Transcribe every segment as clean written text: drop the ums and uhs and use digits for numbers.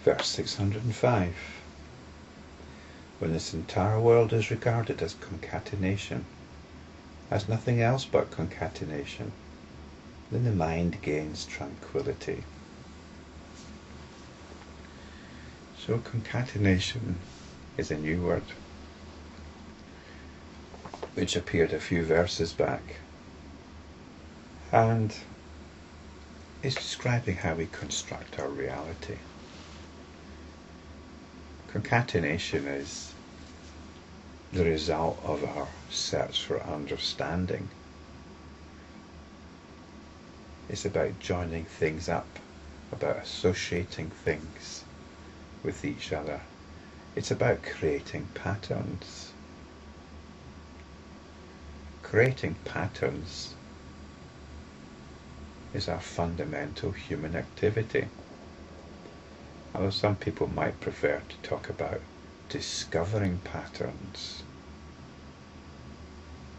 Verse 605. When this entire world is regarded as concatenation, as nothing else but concatenation, then the mind gains tranquillity. So concatenation is a new word which appeared a few verses back, and is describing how we construct our reality. Concatenation is the result of our search for understanding. It's about joining things up, about associating things with each other. It's about creating patterns. Creating patterns is our fundamental human activity. Although some people might prefer to talk about discovering patterns.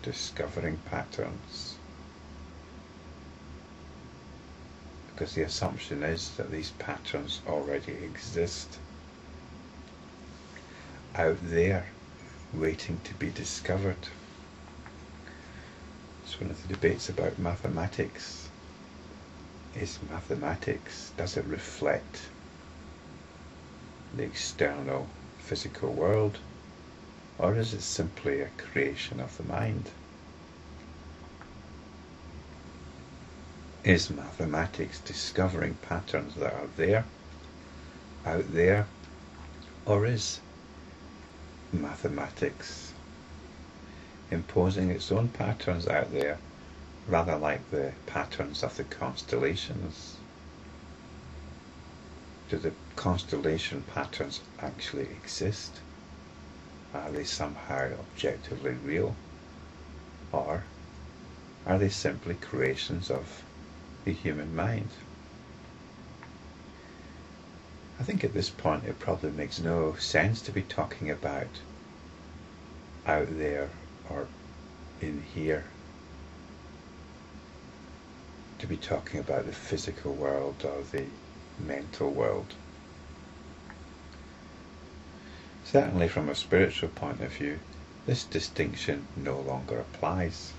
Discovering patterns. Because the assumption is that these patterns already exist out there, waiting to be discovered. It's one of the debates about mathematics. Is mathematics, does it reflect the external physical world, or is it simply a creation of the mind? Is mathematics discovering patterns that are out there, or is mathematics imposing its own patterns out there, rather like the patterns of the constellations? Do the constellation patterns actually exist? Are they somehow objectively real? Or are they simply creations of the human mind? I think at this point it probably makes no sense to be talking about out there or in here, to be talking about the physical world or the mental world. Certainly from a spiritual point of view, this distinction no longer applies.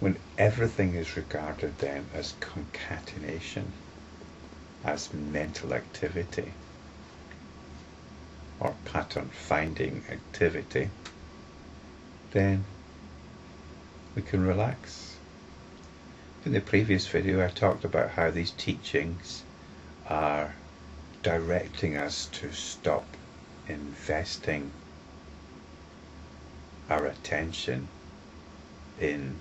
When everything is regarded then as concatenation, as mental activity, or pattern finding activity, then we can relax. In the previous video I talked about how these teachings are directing us to stop investing our attention in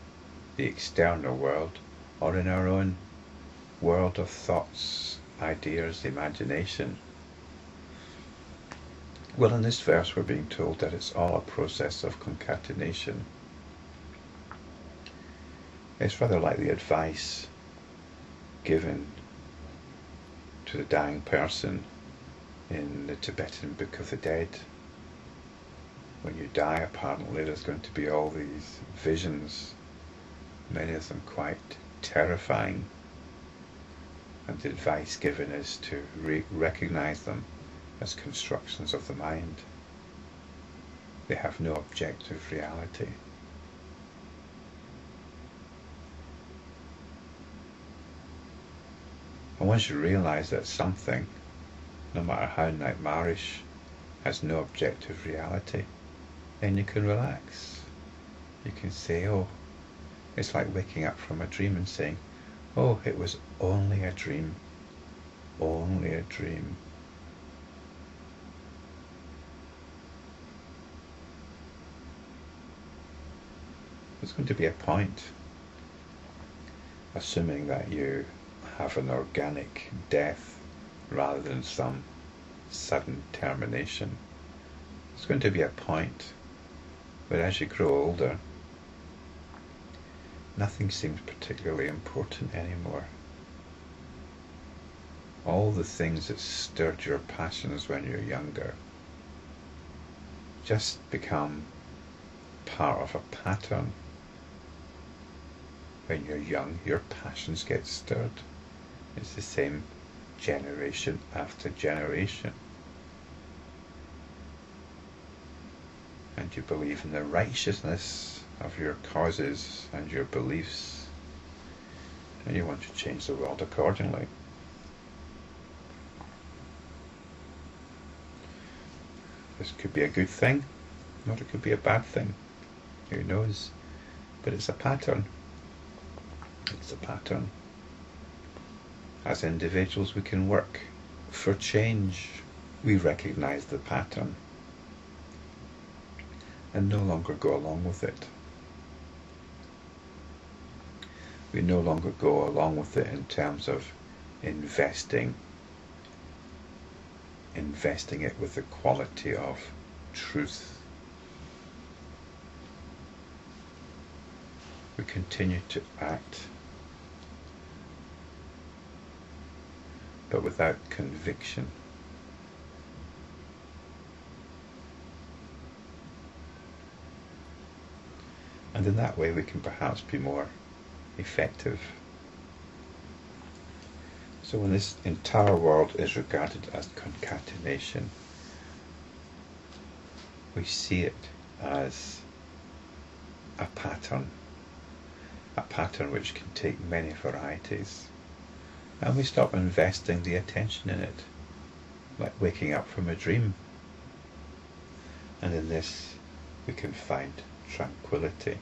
the external world or in our own world of thoughts, ideas, imagination. Well, in this verse we're being told that it's all a process of concatenation. It's rather like the advice given to the dying person in the Tibetan Book of the Dead. When you die, apparently there's going to be all these visions, many of them quite terrifying, and the advice given is to recognize them as constructions of the mind. They have no objective reality. And once you realize that something, no matter how nightmarish, has no objective reality, then you can relax. You can say, oh, it's like waking up from a dream and saying, oh, it was only a dream, only a dream. There's going to be a point, assuming that you have an organic death rather than some sudden termination. There's going to be a point where as you grow older, nothing seems particularly important anymore. All the things that stirred your passions when you're younger just become part of a pattern. When you're young, your passions get stirred. It's the same generation after generation. And you believe in the righteousness of your causes and your beliefs, and you want to change the world accordingly. This could be a good thing, or it could be a bad thing. Who knows? But it's a pattern. It's a pattern. As individuals, we can work for change. We recognize the pattern and no longer go along with it. We no longer go along with it in terms of investing it with the quality of truth. We continue to act, but without conviction. And in that way we can perhaps be more effective. So when this entire world is regarded as concatenation, we see it as a pattern which can take many varieties, and we stop investing the attention in it, like waking up from a dream. And in this we can find tranquillity.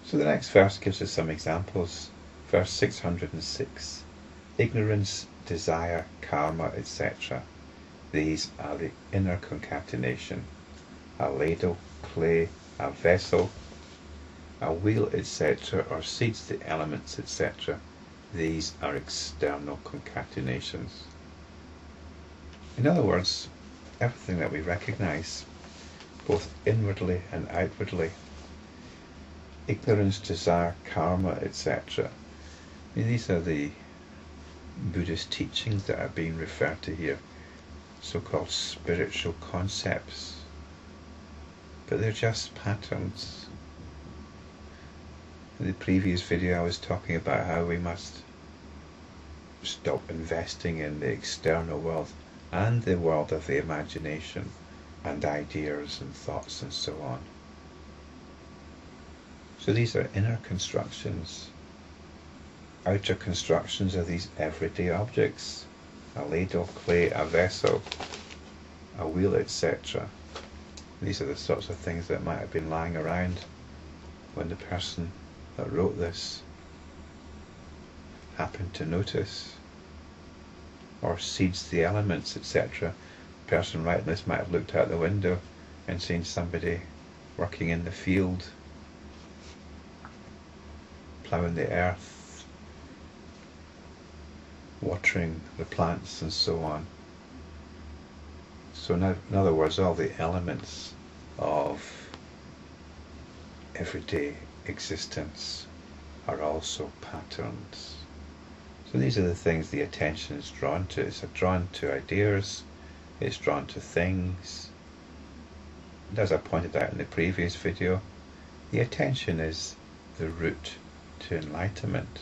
So the next verse gives us some examples. Verse 606. Ignorance, desire, karma, etc. These are the inner concatenation. A ladle, clay, a vessel, a wheel, etc., or seeds, the elements, etc. These are external concatenations. In other words, everything that we recognize, both inwardly and outwardly, ignorance, desire, karma, etc. These are the Buddhist teachings that are being referred to here, so-called spiritual concepts, but they're just patterns. In the previous video I was talking about how we must stop investing in the external world and the world of the imagination and ideas and thoughts and so on. So these are inner constructions. Outer constructions are these everyday objects, a ladle, clay, a vessel, a wheel, etc. These are the sorts of things that might have been lying around when the person that wrote this happened to notice. Or seeds, the elements, etc. The person writing this might have looked out the window and seen somebody working in the field, ploughing the earth, watering the plants and so on. So in other words, all the elements of everyday existence are also patterns. So these are the things the attention is drawn to. It's drawn to ideas, it's drawn to things. And as I pointed out in the previous video, the attention is the route to enlightenment.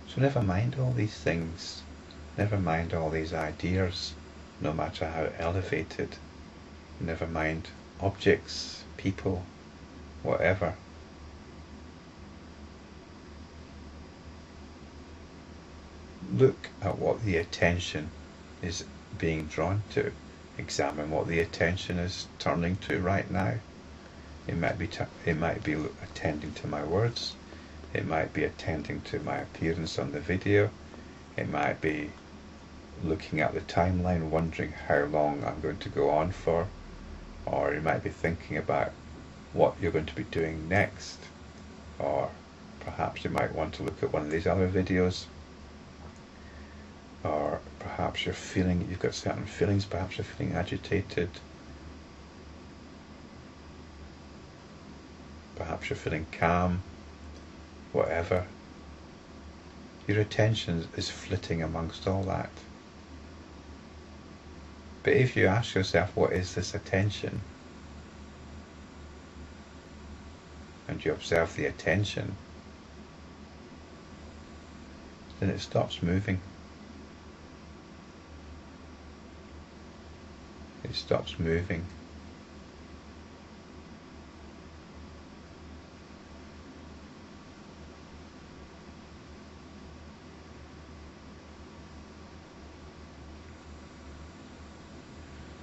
So never mind all these things, never mind all these ideas, no matter how elevated, never mind objects, people, whatever. Look at what the attention is being drawn to. Examine what the attention is turning to right now. It might be attending to my words. It might be attending to my appearance on the video. It might be looking at the timeline, wondering how long I'm going to go on for. Or you might be thinking about what you're going to be doing next. Or perhaps you might want to look at one of these other videos. Or perhaps you've got certain feelings, perhaps you're feeling agitated. Perhaps you're feeling calm. Whatever. Your attention is flitting amongst all that. But if you ask yourself, what is this attention? And you observe the attention, then it stops moving. It stops moving.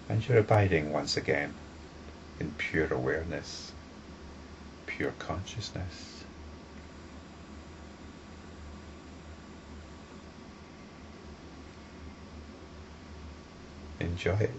And you're abiding once again in pure awareness, pure consciousness. Enjoy it.